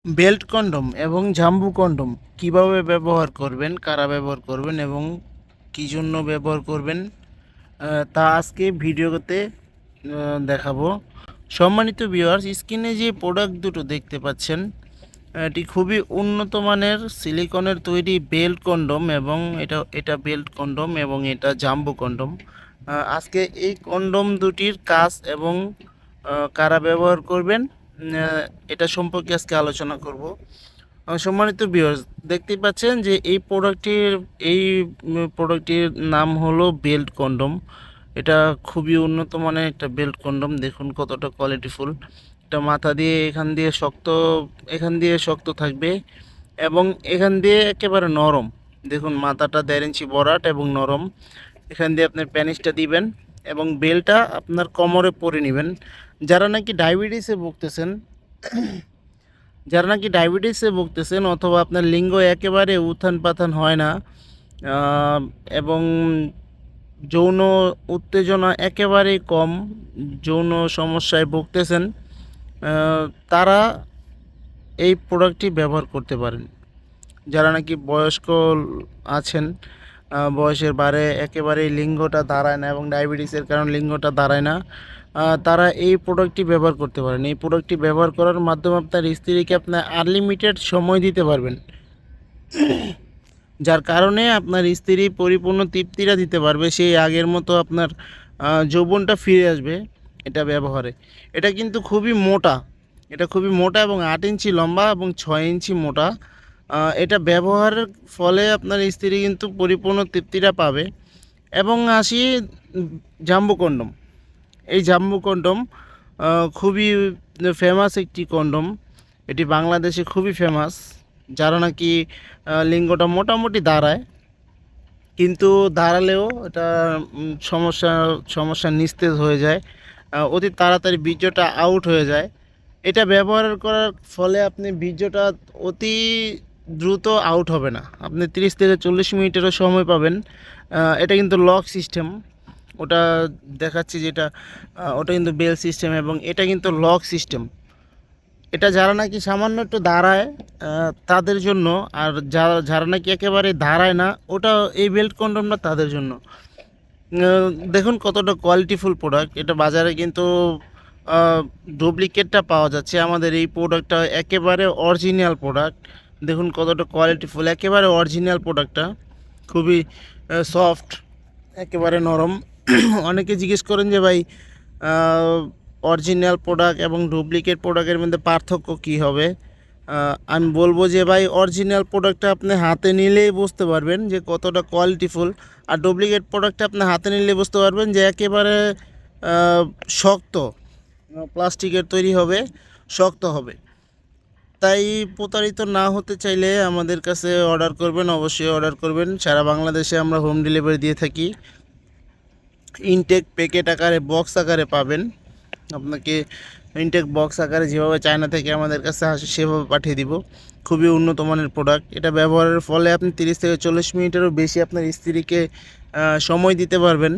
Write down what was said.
Belt condom এবং জাম্বু condom কিভাবে ব্যবহার করবেন, কারা ব্যবহার করবেন এবং কী জন্য ব্যবহার করবেন তা আজকে ভিডিওতে দেখাবো। সম্মানিত ভিউয়ার্স, স্ক্রিনে যে প্রোডাক্ট দুটো দেখতে পাচ্ছেন এটি খুবই উন্নত মানের সিলিকনের তৈরি বেল্ট কন্ডম এবং এটা বেল্ট কন্ডম এবং এটা জাম্বু কন্ডম। আজকে এই কন্ডম দুটির কাজ এবং কারা ব্যবহার করবেন এটা সম্পর্কে আজকে আলোচনা করব। সম্মানিত ভিউয়ার্স, দেখতেই পাচ্ছেন যে এই প্রোডাক্টটির নাম হলো বেল্ট কন্ডম। এটা খুবই উন্নত মানের একটা বেল্ট কন্ডম। দেখুন কতটা কোয়ালিটিফুল। এটা মাথা দিয়ে এখান দিয়ে শক্ত থাকবে এবং এখান দিয়ে একেবারে নরম। দেখুন মাথাটা 1.5 ইঞ্চি বরাট এবং নরম। এখান দিয়ে আপনার প্যানিসটা দিবেন এবং বেলটা আপনার কোমরে পরে নেবেন। যারা নাকি ডায়াবেটিসে ভুগতেছেন অথবা আপনার লিঙ্গ একেবারে উত্থান পাথান হয় না এবং যৌন উত্তেজনা একেবারেই কম, যৌন সমস্যায় ভুগতেছেন, তারা এই প্রোডাক্টটি ব্যবহার করতে পারেন। যারা নাকি বয়স্ক আছেন, বয়সের বারে একেবারেই লিঙ্গটা দাঁড়ায় না এবং ডায়াবেটিসের কারণে লিঙ্গটা দাঁড়ায় না, তারা এই প্রোডাক্টটি ব্যবহার করতে পারেন। এই প্রোডাক্টটি ব্যবহার করার মাধ্যমে আপনার স্ত্রীকে আপনার আনলিমিটেড সময় দিতে পারবেন, যার কারণে আপনার স্ত্রী পরিপূর্ণ তৃপ্তিটা দিতে পারবে, সেই আগের মতো আপনার যৌবনটা ফিরে আসবে এটা ব্যবহারে। এটা কিন্তু খুবই মোটা এবং 8 ইঞ্চি লম্বা এবং 6 ইঞ্চি মোটা। এটা ব্যবহারের ফলে আপনার স্ত্রী কিন্তু পরিপূর্ণ তৃপ্তিটা পাবে। এবং আসি জাম্বু কন্ডম। এই জাম্বু কন্ডম খুবই ফেমাস একটি কন্ডম। এটি বাংলাদেশে খুবই ফেমাস। যারা নাকি লিঙ্গটা মোটামুটি দাঁড়ায়, কিন্তু দাঁড়ালেও এটা সমস্যা নিস্তেজ হয়ে যায়, অতি তাড়াতাড়ি বীর্যটা আউট হয়ে যায়। এটা ব্যবহার করার ফলে আপনি বীর্যটা অতি দ্রুত আউট হবে না, আপনি 30 থেকে 40 মিনিটেরও সময় পাবেন। এটা কিন্তু লক সিস্টেম, ওটা দেখাচ্ছি যেটা, ওটা কিন্তু বেল সিস্টেম এবং এটা কিন্তু লক সিস্টেম। এটা যারা নাকি সামান্য একটু দাঁড়ায় তাদের জন্য, আর যারা নাকি একেবারে দাঁড়ায় না, ওটা এই বেল্ট কন্ডমটা তাদের জন্য। দেখুন কতটা কোয়ালিটিফুল প্রোডাক্ট। এটা বাজারে কিন্তু ডুপ্লিকেটটা পাওয়া যাচ্ছে, আমাদের এই প্রোডাক্টটা একেবারে অরিজিনাল প্রোডাক্ট। দেখুন কতটা কোয়ালিটিফুল, একেবারে অরিজিনাল প্রোডাক্টটা, খুবই সফট, একেবারে নরম। অনেকে জিজ্ঞেস করেন যে ভাই অরিজিনাল প্রোডাক্ট এবং ডুপ্লিকেট প্রোডাক্টের মধ্যে পার্থক্য কী হবে। আমি বলবো যে ভাই অরিজিনাল প্রোডাক্টটা আপনি হাতে নিলেই বুঝতে পারবেন যে কতটা কোয়ালিটিফুল, আর ডুপ্লিকেট প্রোডাক্টটা আপনি হাতে নিলে বুঝতে পারবেন যে একেবারে শক্ত, প্লাস্টিকের তৈরি হবে, শক্ত হবে। তাই প্রতারিত না হতে চাইলে আমাদের কাছে অর্ডার করবেন, অবশ্যই অর্ডার করবেন। সারা বাংলাদেশে আমরা হোম ডেলিভারি দিয়ে থাকি। ইনটেক প্যাকেট আকারে, বক্স আকারে পাবেন। আপনাকে ইনটেক বক্স আকারে যেভাবে চায়না থেকে আমাদের কাছে আসে সেভাবে পাঠিয়ে দিব। খুবই উন্নত মানের প্রোডাক্ট। এটা ব্যবহারের ফলে আপনি 30 থেকে 40 মিনিটেরও বেশি আপনার স্ত্রীকে সময় দিতে পারবেন।